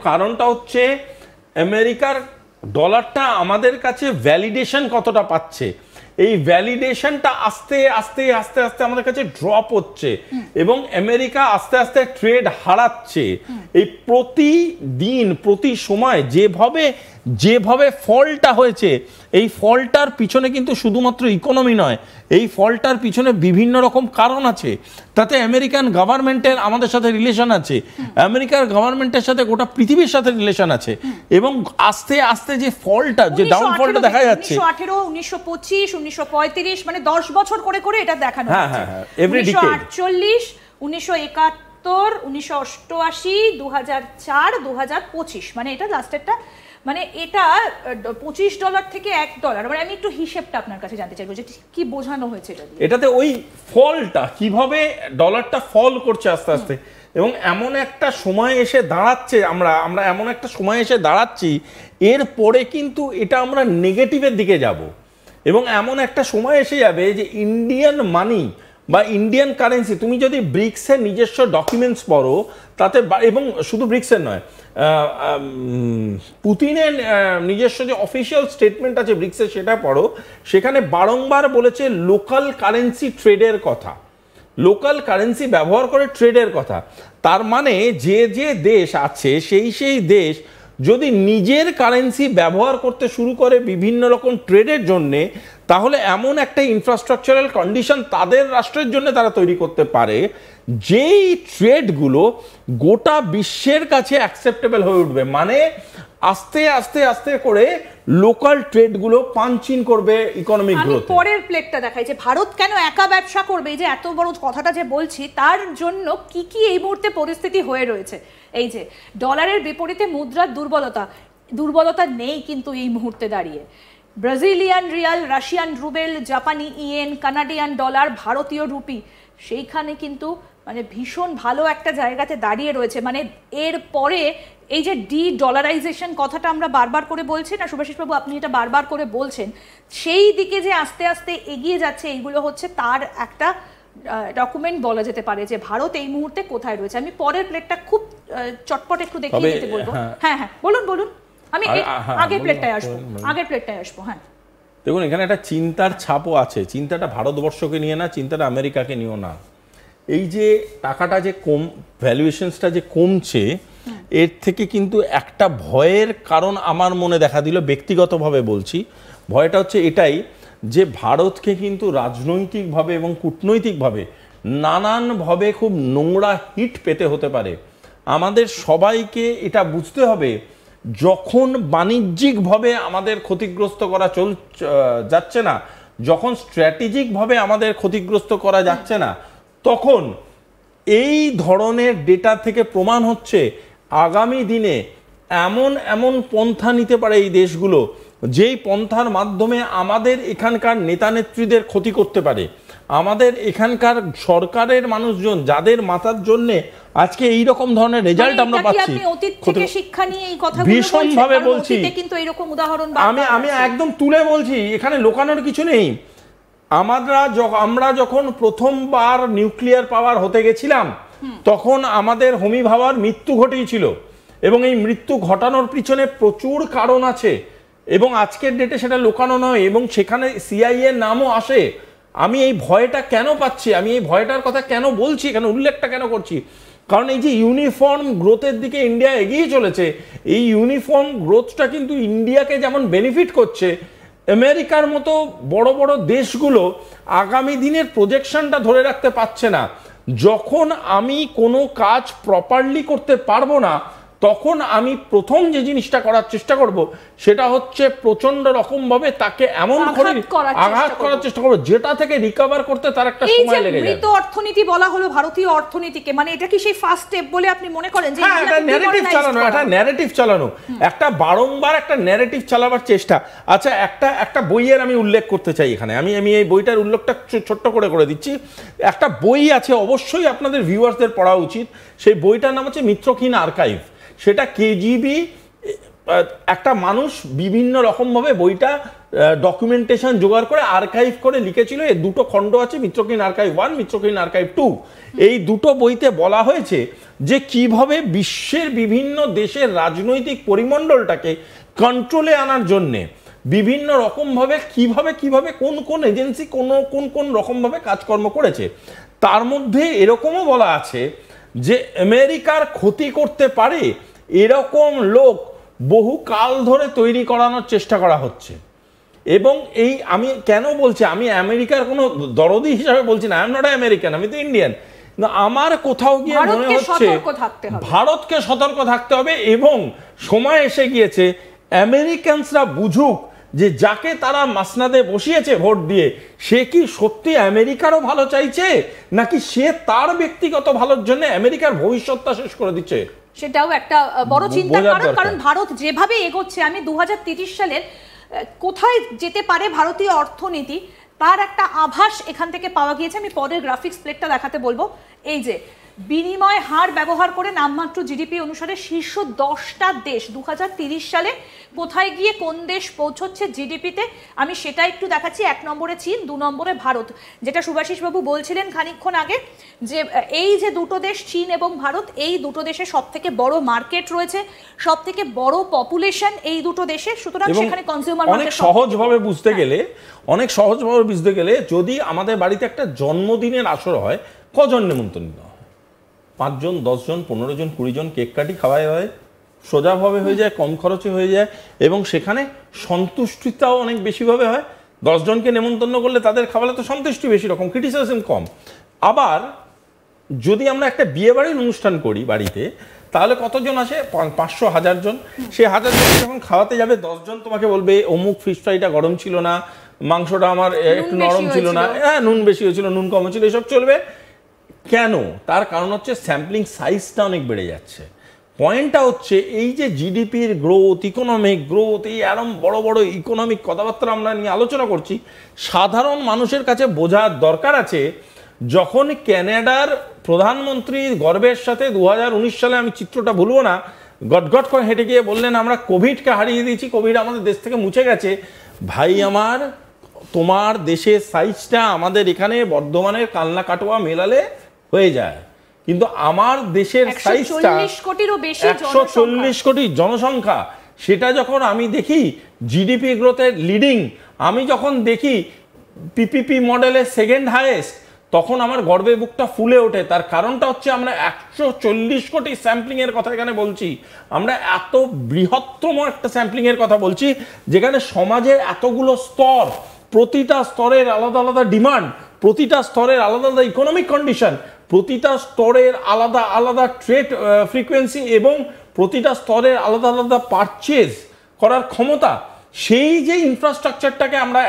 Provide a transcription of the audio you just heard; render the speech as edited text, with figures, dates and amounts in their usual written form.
কারণটা হচ্ছে আমেরিকার ডলারটা আমাদের কাছে ভ্যালিডেশন কতটা পাচ্ছে, এই ভ্যালিডেশনটা আস্তে আস্তে আস্তে আস্তে আমাদের কাছে ড্রপ হচ্ছে এবং আমেরিকা আস্তে আস্তে ট্রেড হারাচ্ছে। এই প্রতিদিন প্রতি সময় যেভাবে ফলটা হয়েছে, এই ফলটার পিছনে কিন্তু শুধুমাত্র ইকোনমি নয়, এই ফলটার পিছনে বিভিন্ন রকম কারণ আছে। তাতে আমেরিকান গভর্নমেন্টের আমাদের সাথে রিলেশন আছে, আমেরিকার গভর্নমেন্টের সাথে গোটা পৃথিবীর সাথে রিলেশন আছে এবং আস্তে আস্তে যে ফলটা, যে ডাউনফলটা দেখা যাচ্ছে 1918, 1925, 1935 মানে 10 বছর করে করে এটা দেখানো হচ্ছে। 1948, 1971, 1988, 2004, 2025 মানে এটা লাস্টেরটা, মানে এটা $25 থেকে $1। মানে আমি একটু হিসেবটা আপনার কাছে জানতে চাইবো যে কি বোঝানো হয়েছে এটাতে, ওই ফলটা কিভাবে ডলারটা ফল করছে আস্তে আস্তে এবং এমন একটা সময় এসে দাঁড়াচ্ছে, আমরা এমন একটা সময় এসে দাঁড়াচ্ছি এরপরে কিন্তু এটা আমরা নেগেটিভের দিকে যাব এবং এমন একটা সময় এসে যাবে যে ইন্ডিয়ান মানি বা ইন্ডিয়ান কারেন্সি, তুমি যদি ব্রিক্সের নিজস্ব ডকুমেন্টস পড়ো তাতে, এবং শুধু ব্রিক্সের নয়, পুতিনের নিজস্ব যে অফিসিয়াল স্টেটমেন্ট আছে ব্রিক্সের সেটা পড়ো, সেখানে বারংবার বলেছে লোকাল কারেন্সি ট্রেডের কথা, লোকাল কারেন্সি ব্যবহার করে ট্রেডের কথা। তার মানে যে যে দেশ আছে সেই দেশ যদি নিজের কারেন্সি ব্যবহার করতে শুরু করে বিভিন্ন রকম ট্রেডের জন্যে, তাহলে এমন একটা ইনফ্রাস্ট্রাকচারাল কন্ডিশন তাদের রাষ্ট্রের জন্য তারা তৈরি করতে পারে যেই ট্রেডগুলো গোটা বিশ্বের কাছে অ্যাকসেপ্টেবল হয়ে উঠবে। মানে আস্তে আস্তে আস্তে করে লোকাল ট্রেডগুলো পাঞ্চ ইন করবে ইকোনমিক গ্রোথ। পরের প্লেটটা দেখাই যে ভারত কেন একা ব্যবসা করবে, এই যে এত বড় কথাটা যে বলছি তার জন্য কি কি এই মুহূর্তে পরিস্থিতি হয়ে রয়েছে। এই যে ডলারের বিপরীতে মুদ্রার দুর্বলতা নেই কিন্তু এই মুহূর্তে দাঁড়িয়ে ব্রাজিলিয়ান রিয়াল, রাশিয়ান রুবেল, জাপানি ইয়েন, কানাডিয়ান ডলার, ভারতীয় রুপি সেইখানে কিন্তু মানে ভীষণ ভালো একটা জায়গাতে দাঁড়িয়ে রয়েছে। মানে এর পরে এই যে ডি ডলারাইজেশন কথাটা আমরা বারবার করে বলছি না শুভাশিস বাবু, আপনি এটা বারবার করে বলছেন, সেই দিকে যে আস্তে আস্তে এগিয়ে যাচ্ছে, এইগুলো হচ্ছে তার একটা ডকুমেন্ট বলা যেতে পারে যে ভারত এই মুহূর্তে কোথায় রয়েছে। আমি পরের প্লেটটা খুব চটপট একটু দেখিয়ে দিতে বলবো। হ্যাঁ হ্যাঁ বলুন, আমি আগের প্লেটটায় আসবো। হ্যাঁ দেখুন, এখানে একটা চিন্তার ছাপও আছে। চিন্তাটা ভারতবর্ষকে নিয়ে না, চিন্তাটা আমেরিকাকে নিয়েও না। এই যে টাকাটা যে ভ্যালুয়েশনসটা যে কমছে, এর থেকে কিন্তু একটা ভয়ের কারণ আমার মনে দেখা দিল, ব্যক্তিগতভাবে বলছি। ভয়টা হচ্ছে এটাই যে ভারতকে কিন্তু রাজনৈতিকভাবে এবং কূটনৈতিকভাবে নানানভাবে খুব নোংরা হিট পেতে হতে পারে। আমাদের সবাইকে এটা বুঝতে হবে, যখন বাণিজ্যিকভাবে আমাদের ক্ষতিগ্রস্ত করা যাচ্ছে না, যখন স্ট্র্যাটেজিকভাবে আমাদের ক্ষতিগ্রস্ত করা যাচ্ছে না, তখন এই ধরনের ডেটা থেকে প্রমাণ হচ্ছে আগামী দিনে এমন পন্থা নিতে পারে এই দেশগুলো, যেই পন্থার মাধ্যমে আমাদের এখানকার নেতা নেত্রীদের ক্ষতি করতে পারে। আমাদের এখানকার সরকারের মানুষজন যাদের মাথার জন্য আজকে এই রকম ধরনের রেজাল্ট আমরা পাচ্ছি, ভীষণভাবে বলছি, আমি একদম তুলে বলছি, এখানে লোকানোর কিছু নেই। আমরা যখন প্রথমবার নিউক্লিয়ার পাওয়ার হতে গেছিলাম, তখন আমাদের হোমি ভাবার মৃত্যু ঘটিয়েছিল এবং এই মৃত্যু ঘটানোর পিছনে প্রচুর কারণ আছে এবং আজকের ডেটে সেটা লোকানো নয় এবং সেখানে সিআইএ এর নামও আসে। আমি এই ভয়টা কেন পাচ্ছি, আমি এই ভয়টার কথা কেন বলছি, এখানে উল্লেখটা কেন করছি, কারণ এই যে ইউনিফর্ম গ্রোথের দিকে ইন্ডিয়া এগিয়ে চলেছে, এই ইউনিফর্ম গ্রোথটা কিন্তু ইন্ডিয়াকে যেমন বেনিফিট করছে, আমেরিকার মতো বড় বড় দেশগুলো আগামী দিনের প্রজেকশনটা ধরে রাখতে পারছে না। যখন আমি কোনো কাজ প্রপারলি করতে পারবো না, তখন আমি প্রথম যে জিনিসটা করার চেষ্টা করব সেটা হচ্ছে প্রচন্ড রকমভাবে তাকে এমন করে আঘাত করার চেষ্টা করব যেটা থেকে রিকভার করতে তার একটা সময় লেগে যায়। মৃত অর্থনীতি বলা হলো ভারতীয় অর্থনীতিকে, মানে এটা কি সেই ফার্স্ট স্টেপ বলে আপনি মনে করেন? যে এটা ন্যারেটিভ চালানো, একটা বারংবার একটা ন্যারেটিভ চালাবার চেষ্টা। আচ্ছা, একটা বইয়ের আমি উল্লেখ করতে চাই এখানে, আমি এই বইটার উল্লেখটা ছোট্ট করে দিচ্ছি। একটা বই আছে, অবশ্যই আপনাদের ভিউয়ার্সদের পড়া উচিত। সেই বইটার নাম হচ্ছে মিত্রহীন আর্কাইভ। সেটা কেজিবি একটা মানুষ বিভিন্ন রকমভাবে বইটা ডকুমেন্টেশন জোগাড় করে আর্কাইভ করে লিখেছিল। এই দুটো খণ্ড আছে, মিত্রকিন আর্কাইভ 1, মিত্রকিন আর্কাইভ 2। এই দুটো বইতে বলা হয়েছে যে কিভাবে বিশ্বের বিভিন্ন দেশের রাজনৈতিক পরিমণ্ডলটাকে কন্ট্রোলে আনার জন্যে বিভিন্ন রকমভাবে কিভাবে কোন কোন এজেন্সি কোন রকমভাবে কাজকর্ম করেছে। তার মধ্যে এরকমও বলা আছে যে আমেরিকার ক্ষতি করতে পারে এরকম লোক বহু কাল ধরে তৈরি করানোর চেষ্টা করা হচ্ছে। এবং এই আমি কেন বলছি, আমি আমেরিকার কোনো দরদি হিসাবে বলছি না, আই এম নট আমেরিকান, আমি তো ইন্ডিয়ান। আমার কোথাও গিয়ে মনে হচ্ছে ভারতকে সতর্ক থাকতে হবে এবং সময় এসে গিয়েছে আমেরিকানসরা বুঝুক যে যাকে তারা মাসনাদে বসিয়েছে ভোট দিয়ে সে কি সত্যি আমেরিকারও ভালো চাইছে নাকি সে তার ব্যক্তিগত ভালোর জন্য আমেরিকার ভবিষ্যৎটা শেষ করে দিচ্ছে। সেটাও একটা বড় চিন্তার কারণ। কারণ ভারত যেভাবে এগোচ্ছে, আমি 2030 সালের কোথায় যেতে পারে ভারতীয় অর্থনীতি তার একটা আভাস এখান থেকে পাওয়া গিয়েছে। আমি পরের গ্রাফিক্স প্লেটটা দেখাতে বলবো। এই যে বিনিময় হার ব্যবহার করে নামমাত্র জিডিপি অনুসারে শীর্ষ 10টা দেশ 2030 সালে কোথায় গিয়ে কোন দেশ পৌঁছচ্ছে জিডিপিতে, আমি সেটা একটু দেখাচ্ছি। 1 নম্বরে চীন, 2 নম্বরে ভারত। যেটা সুভাষিস বাবু বলছিলেন খানিকক্ষণ আগে যে এই যে দুটো দেশ চীন এবং ভারত, এই দুটো দেশে সব থেকে বড় মার্কেট রয়েছে, সব থেকে বড় পপুলেশন এই দুটো দেশে, সুতরাং সেখানে কনজিউমার অনেক সহজভাবে বুঝতে গেলে যদি আমাদের বাড়িতে একটা জন্মদিনের আসর হয়, কজন নেমন্তন্ন হয়? 5 জন, 10 জন, 15 জন, 20 জন কেক কাটি খাওয়াই হয়, সোজাভাবে হয়ে যায়, কম খরচে হয়ে যায় এবং সেখানে সন্তুষ্টিটাও অনেক বেশিভাবে হয়। 10 জনকে নেমন্তন্ন করলে তাদের খাওয়ালে তো সন্তুষ্টি বেশি রকম, ক্রিটিসিজম কম। আবার যদি আমরা একটা বিয়ে বাড়ির অনুষ্ঠান করি বাড়িতে, তাহলে কতজন আসে? 500, 1000 জন। সে 1000 জন যখন খাওয়াতে যাবে, 10 জন তোমাকে বলবে অমুক ফিশ ফ্রাইটা গরম ছিল না, মাংসটা আমার একটু নরম ছিল না, হ্যাঁ নুন বেশি হয়েছিল, নুন কম হয়েছিল, এসব চলবে। কেন? তার কারণ হচ্ছে স্যাম্পলিং সাইজটা অনেক বেড়ে যাচ্ছে। পয়েন্টটা হচ্ছে এই যে জিডিপির গ্রোথ, ইকোনমিক গ্রোথ, এই এরম বড় বড় ইকোনমিক কথাবার্তা আমরা নিয়ে আলোচনা করছি, সাধারণ মানুষের কাছে বোঝার দরকার আছে। যখন ক্যানাডার প্রধানমন্ত্রী গর্বের সাথে 2019 সালে, আমি চিত্রটা ভুলবো না, গটগট করে হেঁটে গিয়ে বললেন আমরা কোভিডকে হারিয়ে দিয়েছি, কোভিড আমাদের দেশ থেকে মুছে গেছে। ভাই আমার, তোমার দেশের সাইজটা আমাদের এখানে বর্ধমানের কালনা কাটোয়া মেলালে হয়ে যায়, কিন্তু আমার দেশের সাইজটা 140 কোটি জনসংখ্যা। সেটা যখন আমি দেখি জিডিপি গ্রোথের লিডিং, আমি যখন দেখি পিপিপি মডেলের সেকেন্ড হাইয়েস্ট, তখন আমার গর্বে বুকটা ফুলে ওঠে। তার কারণটা হচ্ছে আমরা 140 কোটি স্যাম্পলিং এর কথা এখানে বলছি, আমরা এত বৃহত্তম একটা স্যাম্পলিং এর কথা বলছি যেখানে সমাজের এতগুলো স্তর, প্রতিটা স্তরের আলাদা আলাদা ডিমান্ড, প্রতিটা স্তরের আলাদা আলাদা ইকোনমিক কন্ডিশন, প্রতিটা স্তরের আলাদা আলাদা ট্রেড ফ্রিকোয়েন্সি এবং প্রতিটা স্তরের আলাদা আলাদা পারচেজ করার ক্ষমতা, সেই যে ইনফ্রাস্ট্রাকচারটাকে আমরা